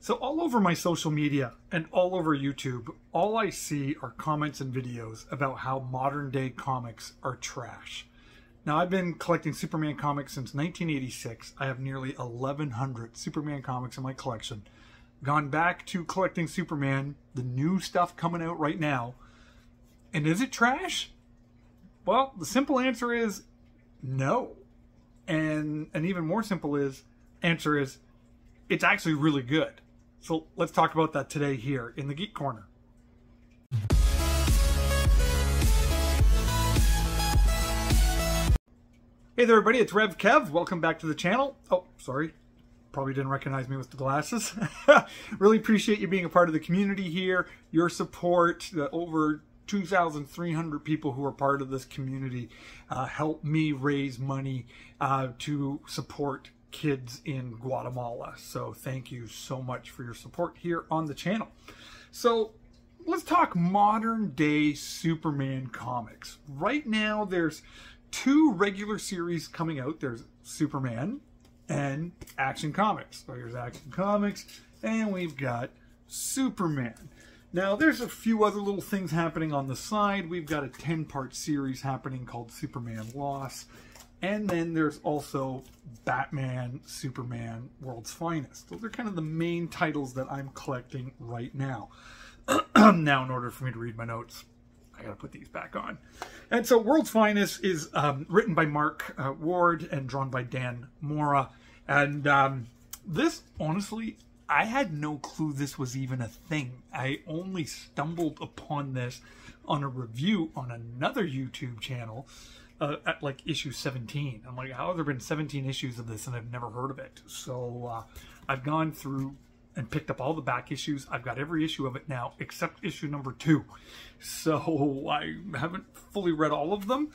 So all over my social media and all over YouTube, all I see are comments and videos about how modern day comics are trash. Now, I've been collecting Superman comics since 1986. I have nearly 1,100 Superman comics in my collection. Gone back to collecting Superman, the new stuff coming out right now. And is it trash? Well, the simple answer is no. And an even more simple answer is it's actually really good. So let's talk about that today here in the Geek Corner. Hey there everybody, it's Rev Kev. Welcome back to the channel. Oh, sorry. Probably didn't recognize me with the glasses. Really appreciate you being a part of the community here. Your support, the over 2,300 people who are part of this community help me raise money to support kids in Guatemala. So thank you so much for your support here on the channel. So let's talk modern day Superman comics. Right now there's two regular series coming out. There's Superman and Action Comics. So here's Action Comics and we've got Superman. Now there's a few other little things happening on the side. We've got a 10-part series happening called Superman Lost. And then there's also Batman, Superman, World's Finest. Those are kind of the main titles that I'm collecting right now. Now, in order for me to read my notes, I gotta put these back on. And so World's Finest is written by Mark Ward and drawn by Dan Mora. And this, honestly, I had no clue this was even a thing. I only stumbled upon this on a review on another YouTube channel at like issue 17. I'm like, how have there been 17 issues of this and I've never heard of it? So I've gone through and picked up all the back issues. I've got every issue of it now except issue number 2. So I haven't fully read all of them,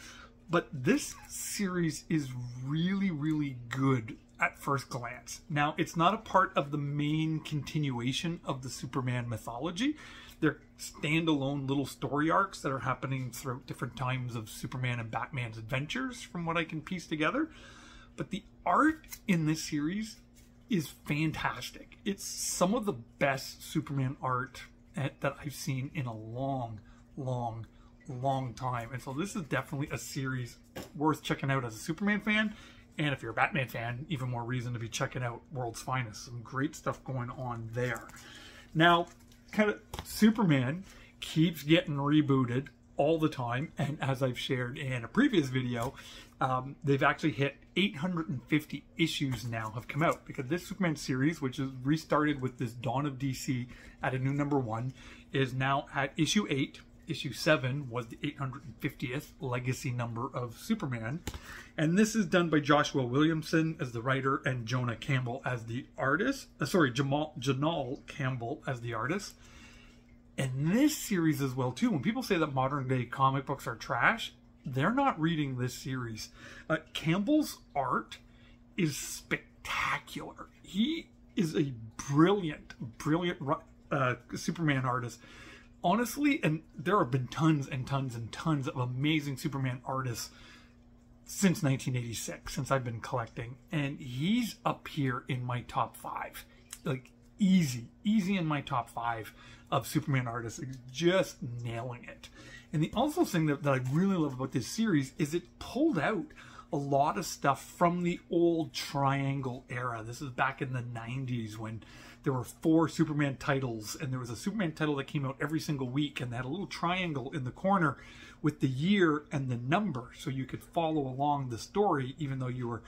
but this series is really, really good at first glance. Now, it's not a part of the main continuation of the Superman mythology. They're standalone little story arcs that are happening throughout different times of Superman and Batman's adventures, from what I can piece together. But the art in this series is fantastic. It's some of the best Superman art that I've seen in a long, long, long time. And so this is definitely a series worth checking out as a Superman fan. And if you're a Batman fan, even more reason to be checking out World's Finest. Some great stuff going on there. Now, kind of Superman keeps getting rebooted all the time. And as I've shared in a previous video, they've actually hit 850 issues now have come out. Because this Superman series, which is restarted with this Dawn of DC at a new #1, is now at issue 8. Issue 7 was the 850th legacy number of Superman. And this is done by Joshua Williamson as the writer and Jonah Campbell as the artist. Janal Campbell as the artist. And this series as well, too. When people say that modern day comic books are trash, they're not reading this series. Campbell's art is spectacular. He is a brilliant, brilliant Superman artist. Honestly, and there have been tons and tons and tons of amazing Superman artists since 1986, since I've been collecting. And he's up here in my top 5. Like, easy in my top 5 of Superman artists. Just nailing it. And the also thing that I really love about this series is it pulled out a lot of stuff from the old Triangle era. This is back in the 90s when there were 4 Superman titles, and there was a Superman title that came out every single week, and they had a little triangle in the corner with the year and the number, so you could follow along the story even though you were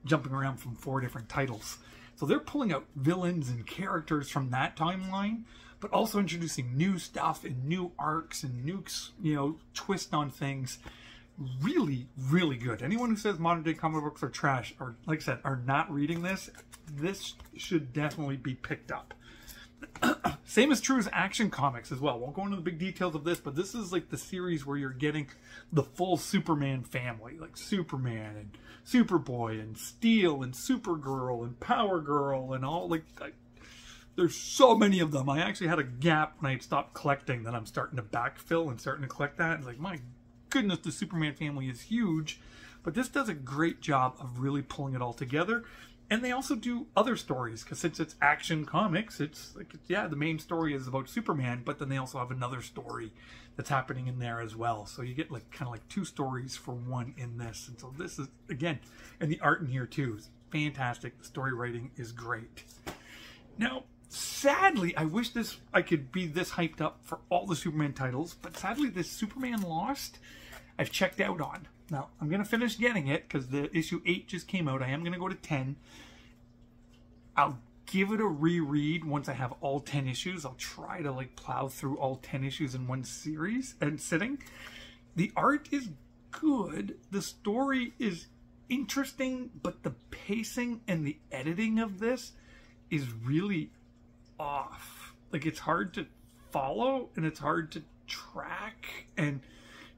jumping around from 4 different titles. So they're pulling out villains and characters from that timeline, but also introducing new stuff and new arcs and new, twist on things. Really, really good. Anyone who says modern day comic books are trash, or like I said, are not reading this, this should definitely be picked up. Same is true as Action Comics as well. Won't go into the big details of this, but this is like the series where you're getting the full Superman family, like Superman and Superboy and Steel and Supergirl and Power Girl and all. There's so many of them. I actually had a gap when I had stopped collecting that I'm starting to backfill and starting to collect that. It's like, my goodness, the Superman family is huge, but this does a great job of really pulling it all together. And they also do other stories, because since it's Action Comics, it's like, yeah, the main story is about Superman, but then they also have another story that's happening in there as well. So you get like kind of like two stories for one in this. And so this is, again, and the art in here too is fantastic. The story writing is great. Now, sadly, I wish I could be this hyped up for all the Superman titles, but sadly this Superman Lost, I've checked out on. Now, I'm going to finish getting it because the issue 8 just came out. I am going to go to 10. I'll give it a reread once I have all 10 issues. I'll try to like plow through all 10 issues in one series and sitting. The art is good. The story is interesting, but the pacing and the editing of this is really off. Like, it's hard to follow and it's hard to track, and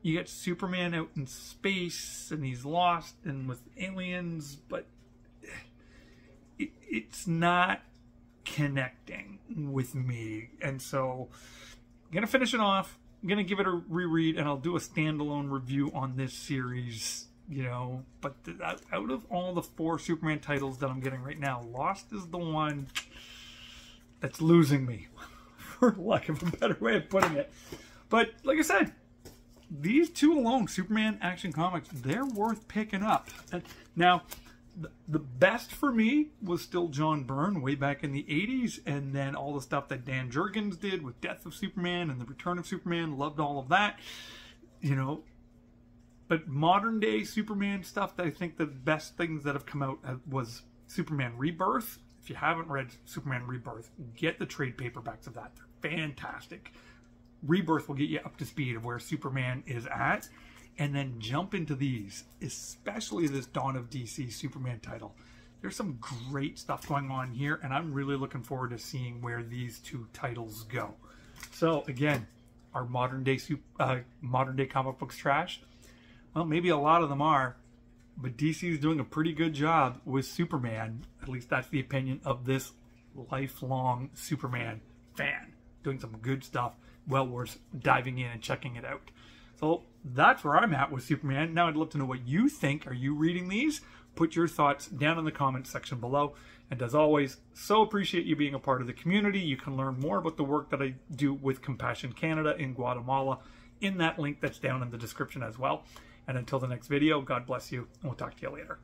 you get Superman out in space and he's lost and with aliens, but it's not connecting with me. And so I'm going to finish it off. I'm going to give it a reread, and I'll do a standalone review on this series, you know. But out of all the 4 Superman titles that I'm getting right now, Lost is the one that's losing me, for lack of a better way of putting it. But like I said, these 2 alone, Superman Action Comics, they're worth picking up. Now, the best for me was still John Byrne way back in the 80s, and then all the stuff that Dan Jurgens did with Death of Superman and The Return of Superman. Loved all of that, you know. But modern day Superman stuff, I think the best things that have come out was Superman Rebirth. If you haven't read Superman Rebirth, get the trade paperbacks of that. They're fantastic. Rebirth will get you up to speed of where Superman is at. And then jump into these, especially this Dawn of DC Superman title. There's some great stuff going on here, and I'm really looking forward to seeing where these 2 titles go. So again, our modern day comic books trash? Well, maybe a lot of them are, but DC is doing a pretty good job with Superman. At least that's the opinion of this lifelong Superman fan. Doing some good stuff, well worth diving in and checking it out. So that's where I'm at with Superman. Now I'd love to know what you think. Are you reading these? Put your thoughts down in the comments section below. And as always, so appreciate you being a part of the community. You can learn more about the work that I do with Compassion Canada in Guatemala in that link that's down in the description as well. And until the next video, God bless you, and we'll talk to you later.